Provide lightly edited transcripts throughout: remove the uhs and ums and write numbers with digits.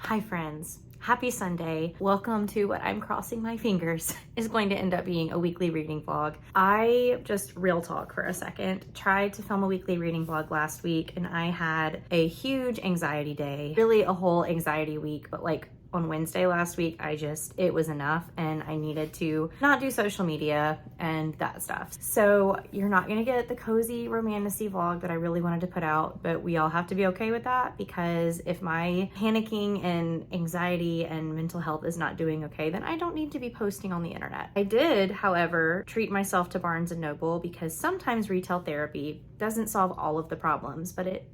Hi friends, happy Sunday. Welcome to what I'm crossing my fingers is going to end up being a weekly reading vlog. I just real talk for a second, tried to film a weekly reading vlog last week and I had a huge anxiety day, really a whole anxiety week, but like on Wednesday last week, it was enough and I needed to not do social media and that stuff. So you're not gonna get the cozy romantasy vlog that I really wanted to put out, but we all have to be okay with that because if my panicking and anxiety and mental health is not doing okay, then I don't need to be posting on the internet. I did, however, treat myself to Barnes & Noble because sometimes retail therapy doesn't solve all of the problems, but it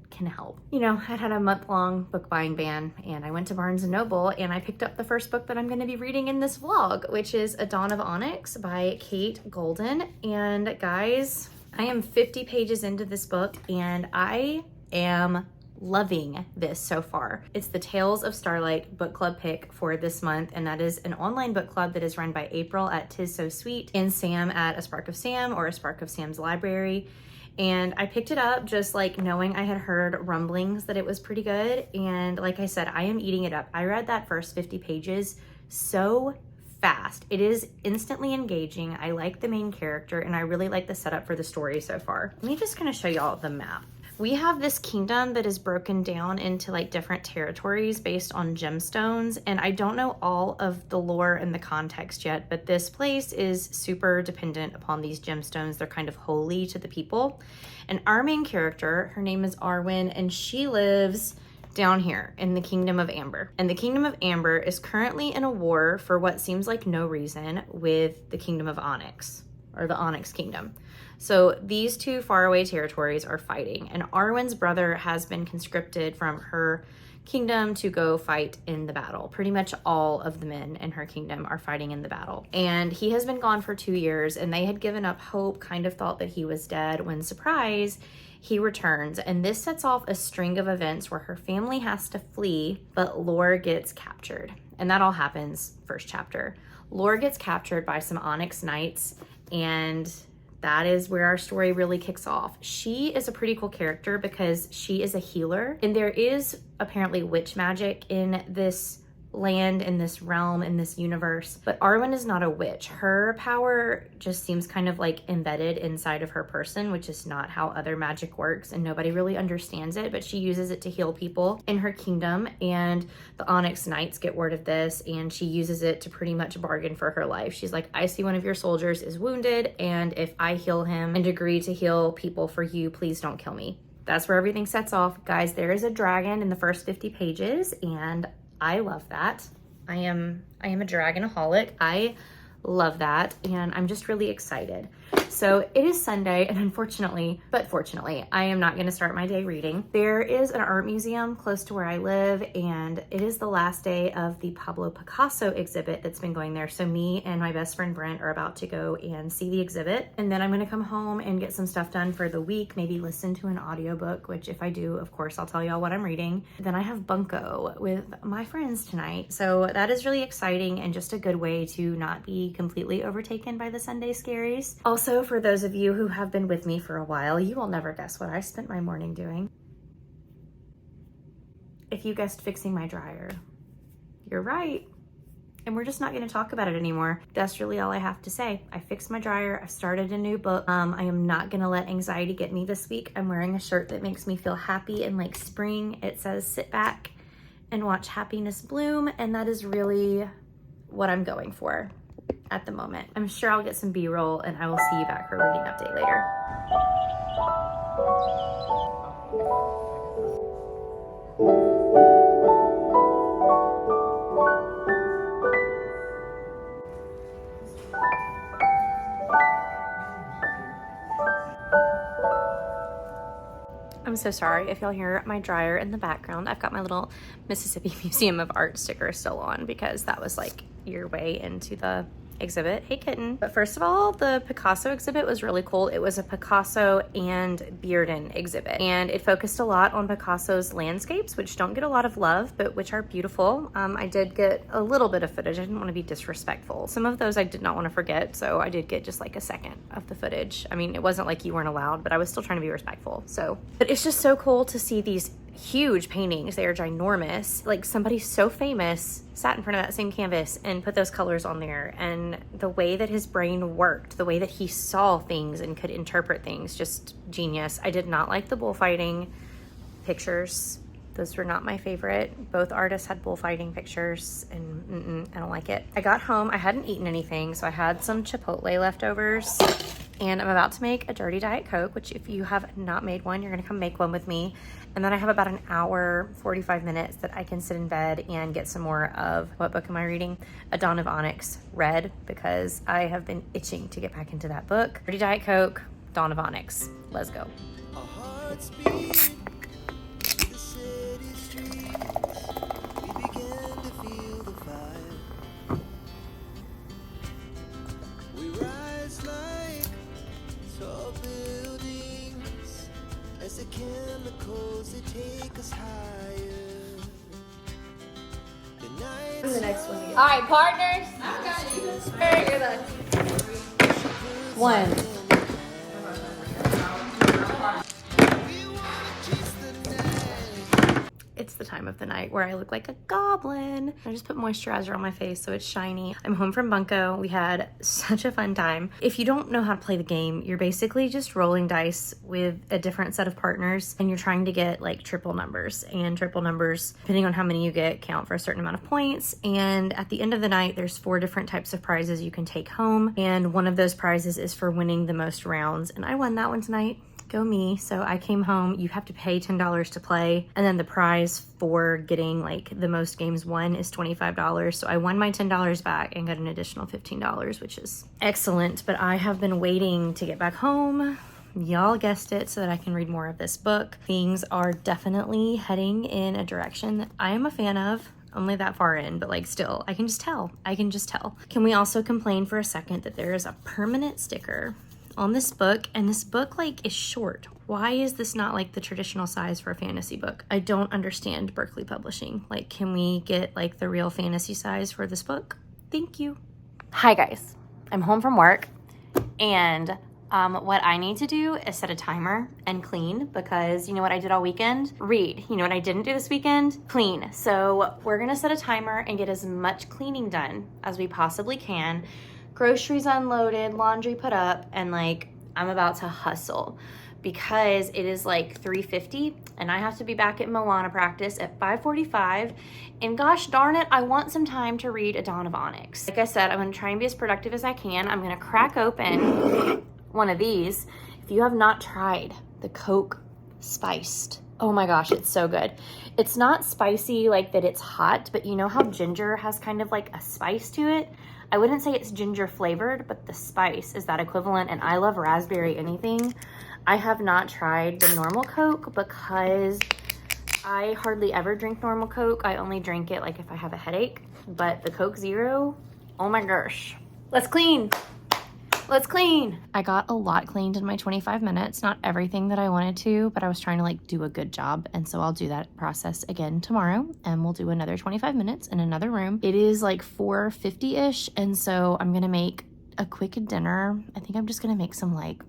can help. You know, I had a month-long book buying ban and I went to Barnes & Noble and I picked up the first book that I'm going to be reading in this vlog, which is A Dawn of Onyx by Kate Golden. And guys, I am 50 pages into this book and I am loving this so far. It's the Tales of Starlight book club pick for this month, and that is an online book club that is run by April at 'Tis So Sweet and Sam at A Spark of Sam or A Spark of Sam's Library. And I picked it up just like knowing I had heard rumblings that it was pretty good. And like I said, I am eating it up. I read that first 50 pages so fast. It is instantly engaging. I like the main character and I really like the setup for the story so far. Let me just kind of show y'all the map. We have this kingdom that is broken down into like different territories based on gemstones. And I don't know all of the lore and the context yet, but this place is super dependent upon these gemstones. They're kind of holy to the people. And our main character, her name is Arwen, and she lives down here in the Kingdom of Amber. And the Kingdom of Amber is currently in a war for what seems like no reason with the Kingdom of Onyx, or the Onyx Kingdom. So these two faraway territories are fighting, and Arwen's brother has been conscripted from her kingdom to go fight in the battle. Pretty much all of the men in her kingdom are fighting in the battle. And he has been gone for 2 years, and they had given up hope, kind of thought that he was dead, when surprise, he returns. And this sets off a string of events where her family has to flee, but Lore gets captured. And that all happens first chapter. Lore gets captured by some Onyx Knights, and that is where our story really kicks off. She is a pretty cool character because she is a healer, and there is apparently witch magic in this land, in this realm, in this universe. But Arwen is not a witch. Her power just seems kind of like embedded inside of her person, which is not how other magic works, and nobody really understands it, but she uses it to heal people in her kingdom. And the Onyx Knights get word of this, and she uses it to pretty much bargain for her life. She's like, I see one of your soldiers is wounded, and if I heal him and agree to heal people for you, please don't kill me. That's where everything sets off. Guys, there is a dragon in the first 50 pages, and I love that. I am a dragonaholic. I love that, and I'm just really excited. So it is Sunday, and unfortunately, but fortunately, I am not going to start my day reading. There is an art museum close to where I live, and it is the last day of the Pablo Picasso exhibit that's been going there. So me and my best friend Brent are about to go and see the exhibit, and then I'm going to come home and get some stuff done for the week, maybe listen to an audiobook, which if I do, of course, I'll tell y'all what I'm reading. Then I have bunko with my friends tonight. So that is really exciting and just a good way to not be completely overtaken by the Sunday scaries. Also, for those of you who have been with me for a while, you will never guess what I spent my morning doing. If you guessed fixing my dryer, you're right. And we're just not going to talk about it anymore. That's really all I have to say. I fixed my dryer. I started a new book. I am not going to let anxiety get me this week. I'm wearing a shirt that makes me feel happy and like spring. It says sit back and watch happiness bloom. And that is really what I'm going for at the moment. I'm sure I'll get some B-roll and I will see you back for a reading update later. I'm so sorry if y'all hear my dryer in the background. I've got my little Mississippi Museum of Art sticker still on because that was like your way into the exhibit. Hey kitten. But first of all, the Picasso exhibit was really cool. It was a Picasso and Bearden exhibit, and it focused a lot on Picasso's landscapes, which don't get a lot of love, but which are beautiful. I did get a little bit of footage. I didn't want to be disrespectful. Some of those I did not want to forget, so I did get just like a second of the footage. I mean, it wasn't like you weren't allowed, but I was still trying to be respectful. But it's just so cool to see these huge paintings. They are ginormous. Like somebody so famous sat in front of that same canvas and put those colors on there. And the way that his brain worked, the way that he saw things and could interpret things, just genius. I did not like the bullfighting pictures. Those were not my favorite. Both artists had bullfighting pictures and I don't like it. I got home, I hadn't eaten anything, so I had some Chipotle leftovers and I'm about to make a dirty Diet Coke, which if you have not made one, you're gonna come make one with me. And then I have about an hour, 45 minutes that I can sit in bed and get some more of, what book am I reading? A Dawn of Onyx read, because I have been itching to get back into that book. Dirty Diet Coke, Dawn of Onyx. Let's go. The chemicals that take us higher. The next one. All right, partners. You're the One. It's the time of the night where I look like a goblin. I just put moisturizer on my face so it's shiny. I'm home from Bunko. We had such a fun time. If you don't know how to play the game, you're basically just rolling dice with a different set of partners and you're trying to get like triple numbers. And triple numbers, depending on how many you get, count for a certain amount of points. And at the end of the night, there's 4 different types of prizes you can take home. And one of those prizes is for winning the most rounds. And I won that one tonight. Go me. So I came home. You have to pay $10 to play, and then the prize for getting like the most games won is $25. So I won my $10 back and got an additional $15, which is excellent. But I have been waiting to get back home, y'all guessed it, so that I can read more of this book. Things are definitely heading in a direction that I am a fan of. Only that far in, but like still, I can just tell. Can we also complain for a second that there is a permanent sticker on this book, and this book like is short? Why is this not like the traditional size for a fantasy book? I don't understand Berkeley Publishing. Like, can we get like the real fantasy size for this book? Thank you. Hi guys, I'm home from work, and what I need to do is set a timer and clean, because you know what I did all weekend? Read. You know what I didn't do this weekend? Clean. So we're gonna set a timer and get as much cleaning done as we possibly can. Groceries unloaded, laundry put up, and like I'm about to hustle because it is like 3:50 and I have to be back at Moana practice at 5:45. And gosh darn it, I want some time to read A Dawn of Onyx. Like I said, I'm gonna try and be as productive as I can. I'm gonna crack open one of these. If you have not tried the Coke Spiced, oh my gosh, it's so good. It's not spicy like that it's hot, but you know how ginger has kind of like a spice to it? I wouldn't say it's ginger flavored, but the spice is that equivalent, and I love raspberry anything. I have not tried the normal Coke because I hardly ever drink normal Coke. I only drink it like if I have a headache, but the Coke Zero, oh my gosh. Let's clean. Let's clean. I got a lot cleaned in my 25 minutes. Not everything that I wanted to, but I was trying to like do a good job. And so I'll do that process again tomorrow, and we'll do another 25 minutes in another room. It is like 4:50-ish. And so I'm gonna make a quick dinner. I think I'm just gonna make some like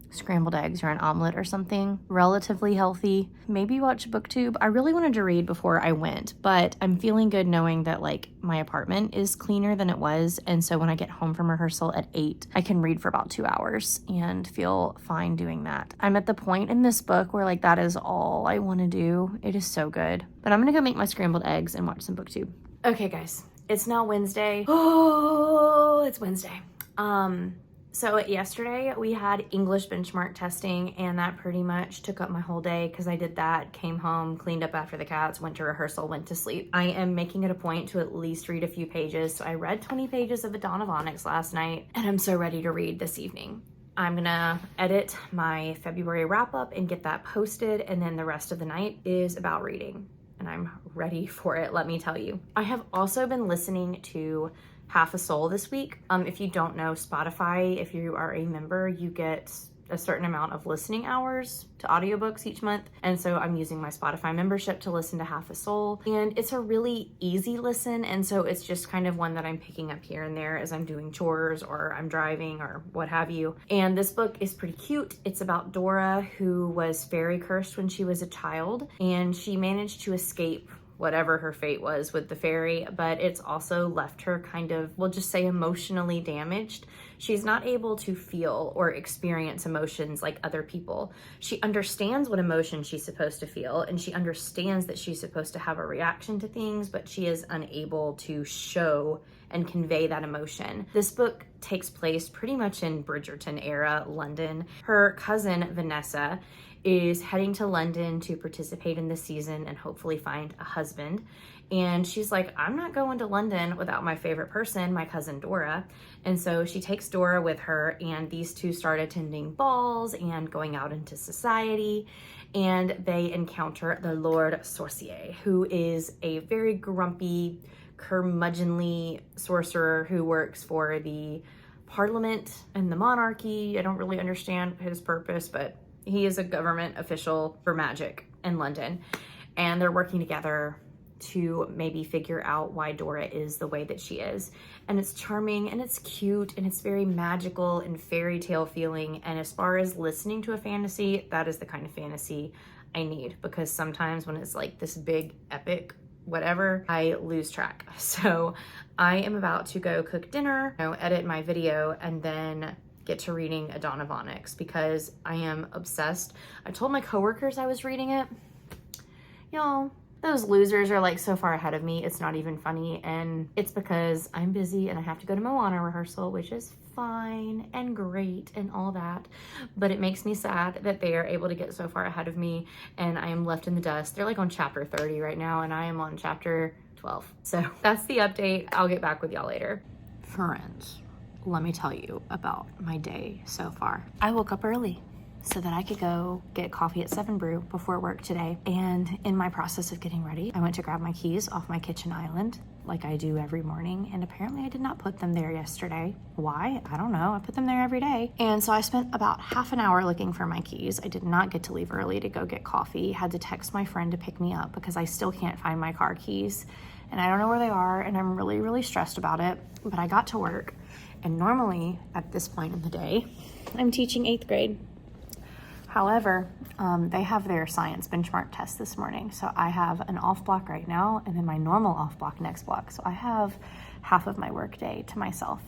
scrambled eggs or an omelet or something relatively healthy. Maybe watch booktube. I really wanted to read before I went, but I'm feeling good knowing that like my apartment is cleaner than it was, and so when I get home from rehearsal at 8, I can read for about 2 hours and feel fine doing that. I'm at the point in this book where like that is all I want to do. It is so good. But I'm gonna go make my scrambled eggs and watch some booktube. Okay guys, it's now Wednesday. Oh, it's Wednesday. So yesterday we had English benchmark testing, and that pretty much took up my whole day because I did that, came home, cleaned up after the cats, went to rehearsal, went to sleep. I am making it a point to at least read a few pages. So I read 20 pages of A Dawn of Onyx last night, and I'm so ready to read this evening. I'm gonna edit my February wrap up and get that posted, and then the rest of the night is about reading, and I'm ready for it, let me tell you. I have also been listening to Half a Soul this week. If you don't know, Spotify, if you are a member, you get a certain amount of listening hours to audiobooks each month. And so I'm using my Spotify membership to listen to Half a Soul. And it's a really easy listen. And so it's just kind of one that I'm picking up here and there as I'm doing chores or I'm driving or what have you. And this book is pretty cute. It's about Dora, who was fairy cursed when she was a child, and she managed to escape whatever her fate was with the fairy, but it's also left her kind of, we'll just say, emotionally damaged. She's not able to feel or experience emotions like other people. She understands what emotion she's supposed to feel, and she understands that she's supposed to have a reaction to things, but she is unable to show and convey that emotion. This book takes place pretty much in Bridgerton era London. Her cousin, Vanessa, is heading to London to participate in the season and hopefully find a husband. And she's like, I'm not going to London without my favorite person, my cousin Dora. And so she takes Dora with her, and these two start attending balls and going out into society. And they encounter the Lord Sorcier, who is a very grumpy, curmudgeonly sorcerer who works for the Parliament and the monarchy. I don't really understand his purpose, but he is a government official for magic in London, and they're working together to maybe figure out why Dora is the way that she is. And it's charming and it's cute and it's very magical and fairy tale feeling. And as far as listening to a fantasy, that is the kind of fantasy I need, because sometimes when it's like this big epic whatever, I lose track. So I am about to go cook dinner, edit my video, and then get to reading A Dawn of Onyx because I am obsessed. I told my coworkers I was reading it. Y'all, those losers are like so far ahead of me, it's not even funny. And it's because I'm busy and I have to go to Moana rehearsal, which is fine and great and all that. But it makes me sad that they are able to get so far ahead of me and I am left in the dust. They're like on chapter 30 right now and I am on chapter 12. So that's the update. I'll get back with y'all later. Friends, let me tell you about my day so far. I woke up early so that I could go get coffee at 7 Brew before work today. And in my process of getting ready, I went to grab my keys off my kitchen island like I do every morning. And apparently I did not put them there yesterday. Why? I don't know. I put them there every day. And so I spent about half an hour looking for my keys. I did not get to leave early to go get coffee. Had to text my friend to pick me up because I still can't find my car keys. And I don't know where they are. And I'm really, really stressed about it. But I got to work. And normally at this point in the day, I'm teaching 8th grade. However, they have their science benchmark test this morning. So I have an off block right now and then my normal off block next block. So I have half of my work day to myself.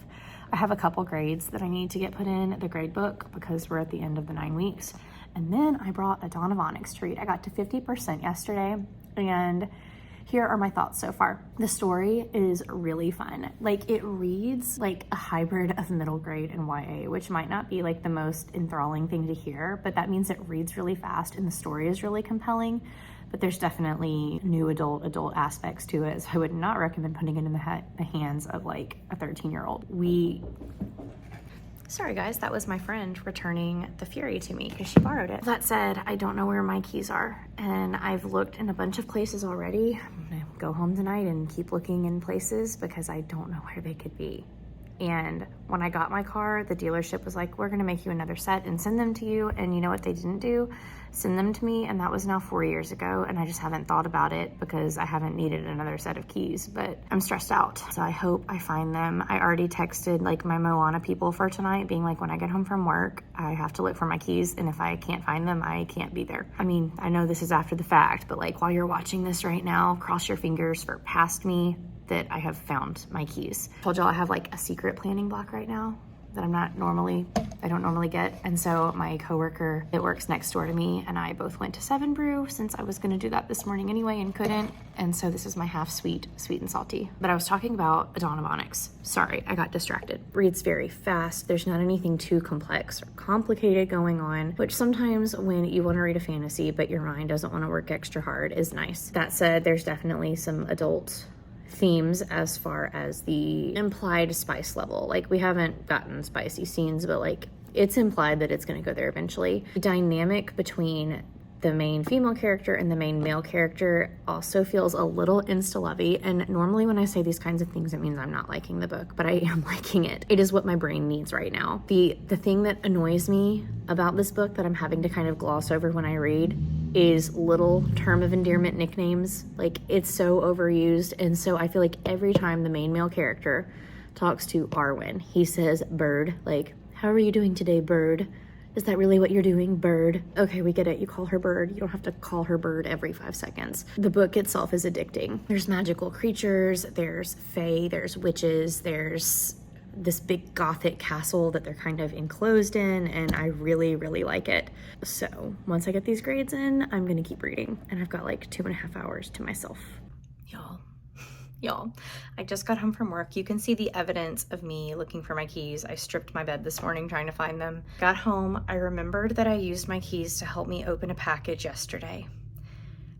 I have a couple grades that I need to get put in the grade book because we're at the end of the 9 weeks. And then I brought a Dawn of Onyx to read. I got to 50% yesterday, and here are my thoughts so far. The story is really fun. Like, it reads like a hybrid of middle grade and YA, which might not be like the most enthralling thing to hear, but that means it reads really fast and the story is really compelling. But there's definitely new adult aspects to it. So I would not recommend putting it in the hands of like a 13-year-old. Sorry guys, that was my friend returning the Fury to me because she borrowed it. That said, I don't know where my keys are and I've looked in a bunch of places already. I'm gonna go home tonight and keep looking in places because I don't know where they could be. And when I got my car, the dealership was like, we're gonna make you another set and send them to you. And you know what they didn't do? Send them to me. And that was now 4 years ago. And I just haven't thought about it because I haven't needed another set of keys, but I'm stressed out. So I hope I find them. I already texted like my Moana people for tonight being like, when I get home from work, I have to look for my keys. And if I can't find them, I can't be there. I mean, I know this is after the fact, but like while you're watching this right now, cross your fingers for past me that I have found my keys. I told y'all I have like a secret planning block right now that I don't normally get. And so my coworker that works next door to me and I both went to 7 Brew since I was gonna do that this morning anyway and couldn't. And so this is my half sweet and salty. But I was talking about A Dawn of Onyx. Sorry, I got distracted. Reads very fast. There's not anything too complex or complicated going on, which sometimes when you wanna read a fantasy but your mind doesn't wanna work extra hard is nice. That said, there's definitely some adult themes as far as the implied spice level. Like, we haven't gotten spicy scenes, but like it's implied that it's going to go there eventually. The dynamic between The main female character and the main male character also feels a little insta-lovey, and normally when I say these kinds of things, it means I'm not liking the book, but I am liking it. It is what my brain needs right now. The thing that annoys me about this book that I'm having to kind of gloss over when I read is little term of endearment nicknames. Like, it's so overused, and so I feel like every time the main male character talks to Arwen, he says bird, like, how are you doing today, bird? Is that really what you're doing, bird? Okay, we get it. You call her bird. You don't have to call her bird every 5 seconds. The book itself is addicting. There's magical creatures, there's fae, there's witches, there's this big gothic castle that they're kind of enclosed in, and I really, really like it. So once I get these grades in, I'm gonna keep reading, and I've got like 2.5 hours to myself. Y'all, I just got home from work. You can see the evidence of me looking for my keys. I stripped my bed this morning trying to find them. Got home, I remembered that I used my keys to help me open a package yesterday.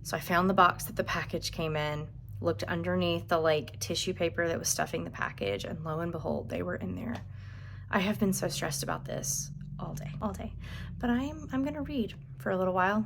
So I found the box that the package came in, looked underneath the like tissue paper that was stuffing the package, and lo and behold, they were in there. I have been so stressed about this all day. But I'm gonna read for a little while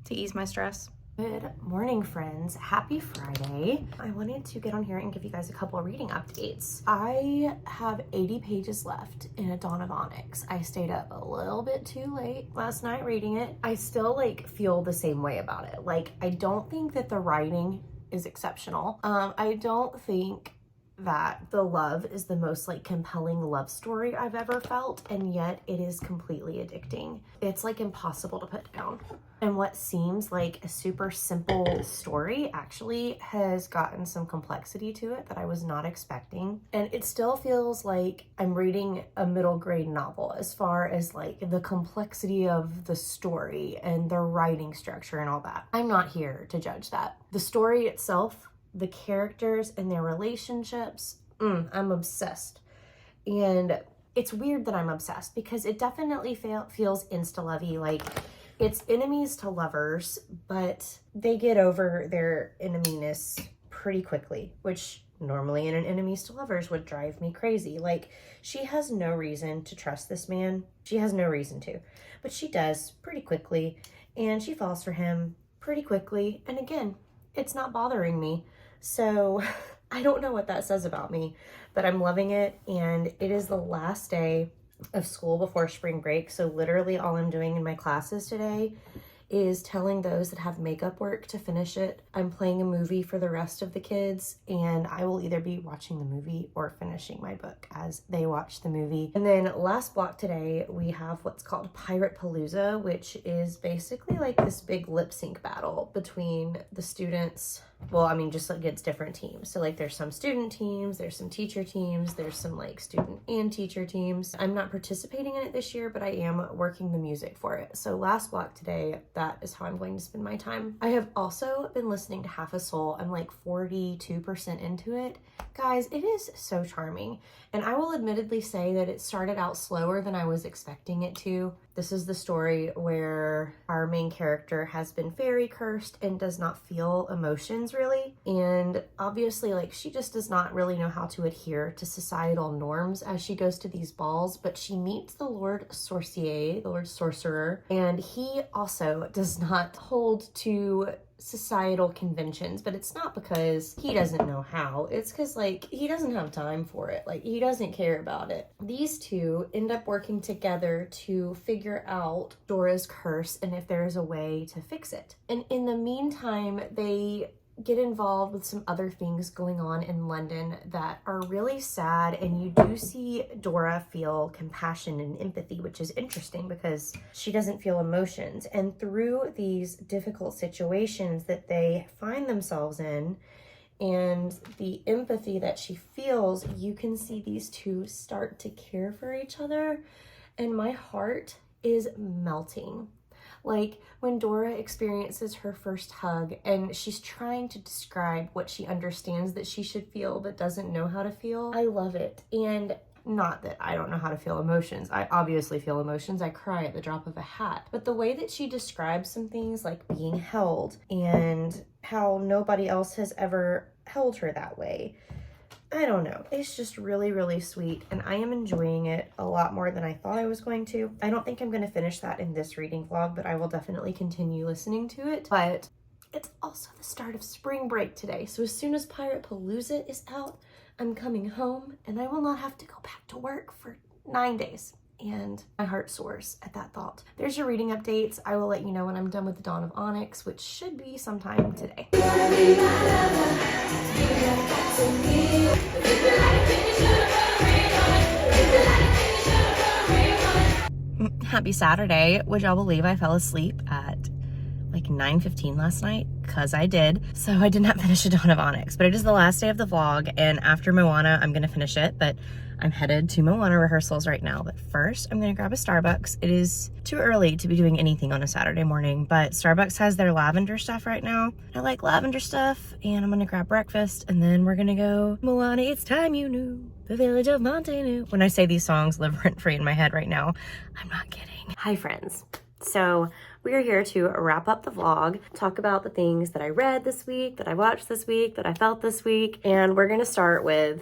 to ease my stress. Good morning, friends. Happy Friday. I wanted to get on here and give you guys a couple of reading updates. I have 80 pages left in A Dawn of Onyx. I stayed up a little bit too late last night reading it. I still like feel the same way about it. Like, I don't think that the writing is exceptional. I don't think that the love is the most like compelling love story I've ever felt, and yet it is completely addicting. It's like impossible to put down. And what seems like a super simple story actually has gotten some complexity to it that I was not expecting. And it still feels like I'm reading a middle grade novel as far as like the complexity of the story and the writing structure and all that. I'm not here to judge that. The story itself, the characters and their relationships, I'm obsessed. And it's weird that I'm obsessed because it definitely feels insta-lovey. Like, it's enemies to lovers, but they get over their eneminess pretty quickly, which normally in an enemies to lovers would drive me crazy. Like, she has no reason to trust this man. She has no reason to, but she does pretty quickly, and she falls for him pretty quickly. And again, it's not bothering me. So I don't know what that says about me, but I'm loving it. And it is the last day of school before spring break. So literally all I'm doing in my classes today is telling those that have makeup work to finish it. I'm playing a movie for the rest of the kids, and I will either be watching the movie or finishing my book as they watch the movie. And then last block today, we have what's called Pirate Palooza, which is basically like this big lip sync battle between the students. Well, I mean, just like it's different teams. So like there's some student teams, there's some teacher teams, there's some like student and teacher teams. I'm not participating in it this year, but I am working the music for it. So last block today, that is how I'm going to spend my time. I have also been listening to Half a Soul. I'm like 42% into it. Guys, it is so charming. And I will admittedly say that it started out slower than I was expecting it to. This is the story where our main character has been fairy cursed and does not feel emotions really. And obviously, like, she just does not really know how to adhere to societal norms as she goes to these balls, but she meets the Lord Sorcier, the Lord Sorcerer, and he also does not hold to societal conventions, but it's not because he doesn't know how. It's because like he doesn't have time for it. Like, he doesn't care about it. These two end up working together to figure out Dora's curse and if there's a way to fix it. And in the meantime, they get involved with some other things going on in London that are really sad, and you do see Dora feel compassion and empathy, which is interesting because she doesn't feel emotions. And through these difficult situations that they find themselves in and the empathy that she feels, you can see these two start to care for each other, and my heart is melting. Like when Dora experiences her first hug and she's trying to describe what she understands that she should feel but doesn't know how to feel. I love it. And not that I don't know how to feel emotions. I obviously feel emotions. I cry at the drop of a hat. But the way that she describes some things like being held and how nobody else has ever held her that way. I don't know. It's just really, really sweet, and I am enjoying it a lot more than I thought I was going to. I don't think I'm going to finish that in this reading vlog, but I will definitely continue listening to it. But it's also the start of spring break today, so as soon as Pirate Palooza is out, I'm coming home, and I will not have to go back to work for 9 days. And my heart soars at that thought. There's your reading updates. I will let you know when I'm done with The Dawn of Onyx, which should be sometime today. Happy Saturday. Would y'all believe I fell asleep at like 9:15 last night? Because I did. So I did not finish A Dawn of Onyx, but it is the last day of the vlog, and after Moana, I'm gonna finish it, but I'm headed to Moana rehearsals right now. But first, I'm gonna grab a Starbucks. It is too early to be doing anything on a Saturday morning, but Starbucks has their lavender stuff right now. I like lavender stuff, and I'm gonna grab breakfast, and then we're gonna go Moana, it's time you knew, the village of Montanu. When I say these songs live rent-free in my head right now, I'm not kidding. Hi friends. So we are here to wrap up the vlog, talk about the things that I read this week, that I watched this week, that I felt this week, and we're gonna start with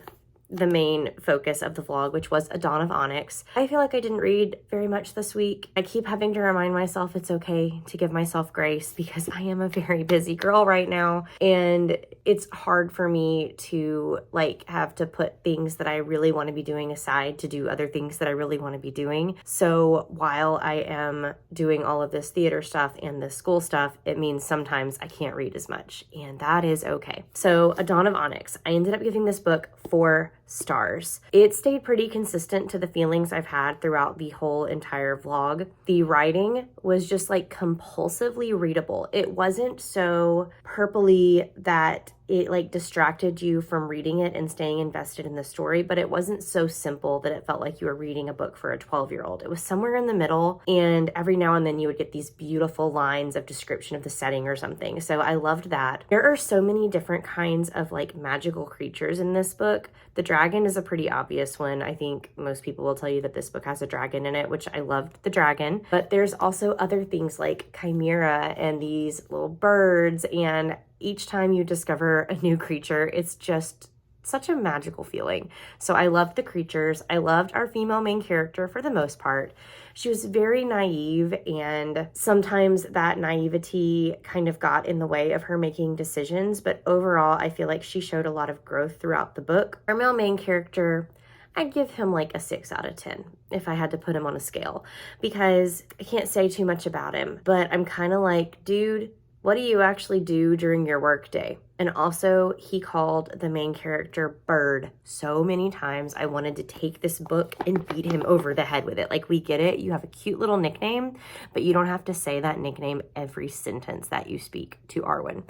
the main focus of the vlog, which was A Dawn of Onyx. I feel like I didn't read very much this week. I keep having to remind myself it's okay to give myself grace because I am a very busy girl right now, and it's hard for me to like have to put things that I really want to be doing aside to do other things that I really want to be doing. So while I am doing all of this theater stuff and this school stuff, it means sometimes I can't read as much, and that is okay. So A Dawn of Onyx, I ended up giving this book 4 stars. It stayed pretty consistent to the feelings I've had throughout the whole entire vlog. The writing was just like compulsively readable. It wasn't so purpley that it like distracted you from reading it and staying invested in the story, but it wasn't so simple that it felt like you were reading a book for a 12-year-old. It was somewhere in the middle, and every now and then you would get these beautiful lines of description of the setting or something. So I loved that. There are so many different kinds of like magical creatures in this book. The dragon is a pretty obvious one. I think most people will tell you that this book has a dragon in it, which I loved the dragon, but there's also other things like chimera and these little birds, and each time you discover a new creature, it's just such a magical feeling. So I loved the creatures. I loved our female main character for the most part. She was very naive, and sometimes that naivety kind of got in the way of her making decisions, but overall, I feel like she showed a lot of growth throughout the book. Our male main character, I'd give him like a 6 out of 10 if I had to put him on a scale, because I can't say too much about him, but I'm kind of like, dude, what do you actually do during your work day? And also, he called the main character Bird so many times. I wanted to take this book and beat him over the head with it. Like, we get it. You have a cute little nickname, but you don't have to say that nickname every sentence that you speak to Arwen.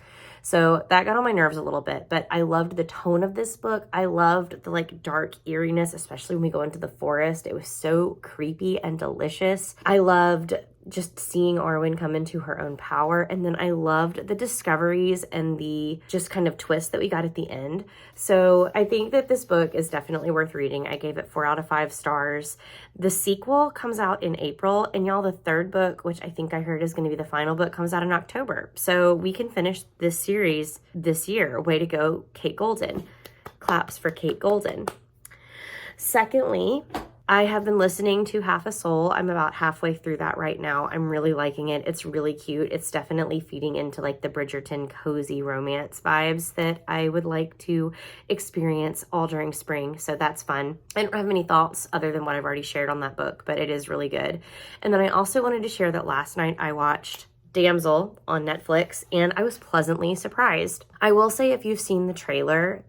So that got on my nerves a little bit, but I loved the tone of this book. I loved the like dark eeriness, especially when we go into the forest. It was so creepy and delicious. I loved just seeing Arwen come into her own power. And then I loved the discoveries and the just kind of twist that we got at the end. So I think that this book is definitely worth reading. I gave it 4 out of 5 stars. The sequel comes out in April, and y'all, the 3rd book, which I think I heard is going to be the final book, comes out in October. So we can finish this series this year. Way to go, Kate Golden. Claps for Kate Golden. Secondly, I have been listening to Half a Soul. I'm about halfway through that right now. I'm really liking it. It's really cute. It's definitely feeding into like the Bridgerton cozy romance vibes that I would like to experience all during spring. So that's fun. I don't have any thoughts other than what I've already shared on that book, but it is really good. And then I also wanted to share that last night I watched Damsel on Netflix, and I was pleasantly surprised. I will say, if you've seen the trailer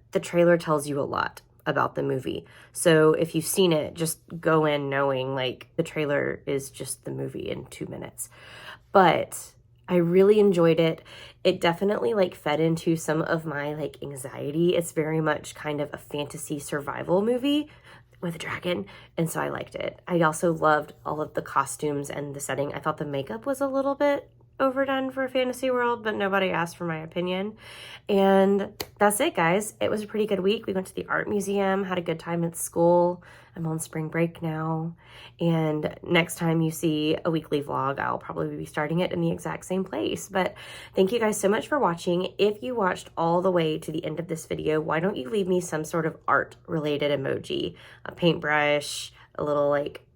tells you a lot about the movie. So if you've seen it, just go in knowing like the trailer is just the movie in 2 minutes. But I really enjoyed it. It definitely like fed into some of my like anxiety. It's very much kind of a fantasy survival movie with a dragon, and so I liked it. I also loved all of the costumes and the setting. I thought the makeup was a little bit overdone for Fantasy World, but nobody asked for my opinion. And that's it, guys. It was a pretty good week. We went to the art museum, had a good time at school. I'm on spring break now. And next time you see a weekly vlog, I'll probably be starting it in the exact same place. But thank you guys so much for watching. If you watched all the way to the end of this video, why don't you leave me some sort of art related emoji, a paintbrush, a little like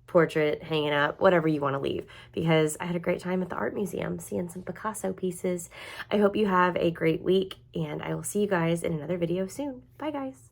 portrait hanging up, whatever you want to leave, because I had a great time at the art museum seeing some Picasso pieces. I hope you have a great week, and I will see you guys in another video soon. Bye, guys.